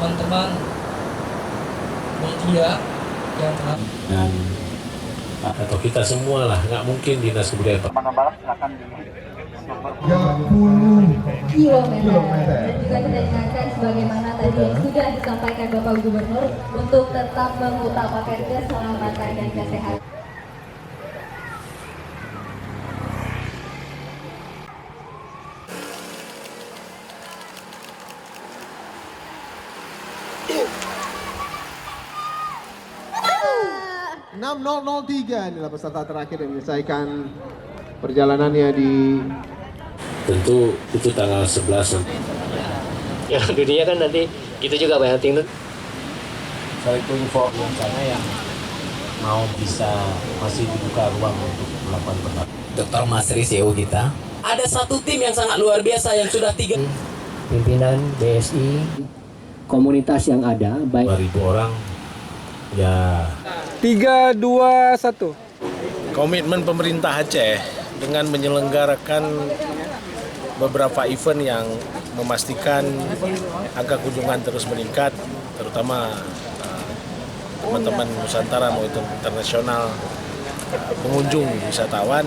teman-teman media yang telah dan atau kita semua lah, nggak mungkin dinas kebudayaan. Balap silakan di 30 kilometer. Dan juga kita ingatkan sebagaimana tadi yang sudah disampaikan Bapak Gubernur untuk tetap mengutamakan keselamatan dan kesehatan. inilah peserta terakhir yang menyelesaikan perjalanannya di Tentu itu tanggal 11 nanti. Ya dunia kan nanti kita juga banyak tinggal. Saya itu info yang sana yang mau bisa masih dibuka ruang untuk melakukan pendaftaran. Dr. Masri CEO kita. Ada satu tim yang sangat luar biasa yang sudah 3 Pimpinan BSI, komunitas yang ada, baik 2.000 orang ya. 3, 2, 1. Komitmen pemerintah Aceh dengan menyelenggarakan beberapa event yang memastikan angka kunjungan terus meningkat, terutama teman-teman Nusantara maupun internasional, pengunjung wisatawan.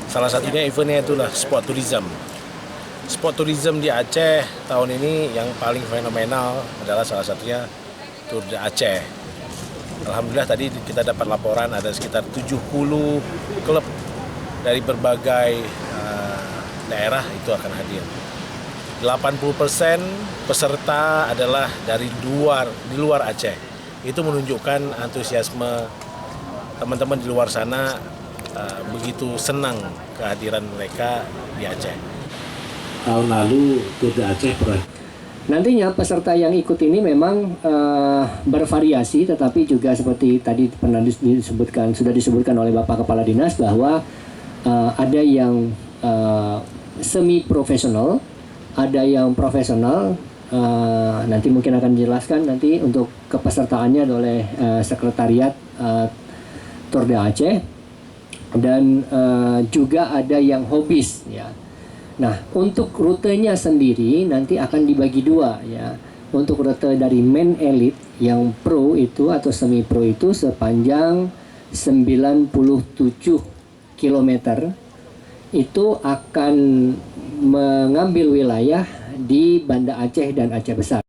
Salah satunya eventnya itulah sport tourism. Sport tourism di Aceh tahun ini yang paling fenomenal adalah salah satunya Tour de Aceh. Alhamdulillah tadi kita dapat laporan ada sekitar 70 klub dari berbagai daerah itu akan hadir. 80% peserta adalah di luar Aceh. Itu menunjukkan antusiasme teman-teman di luar sana, begitu senang kehadiran mereka di Aceh. Tahun lalu Tour de Aceh pernah. nantinya peserta yang ikut ini memang bervariasi, tetapi juga seperti tadi pernah sudah disebutkan oleh Bapak Kepala Dinas bahwa ada yang semi profesional, ada yang profesional. Nanti mungkin akan dijelaskan nanti untuk kepesertaannya oleh Sekretariat Tour de Aceh, dan juga ada yang hobis ya. Nah, untuk rutenya sendiri nanti akan dibagi dua ya. Untuk rute dari main elite yang pro itu atau semi pro itu sepanjang 97 km itu akan mengambil wilayah di Banda Aceh dan Aceh Besar.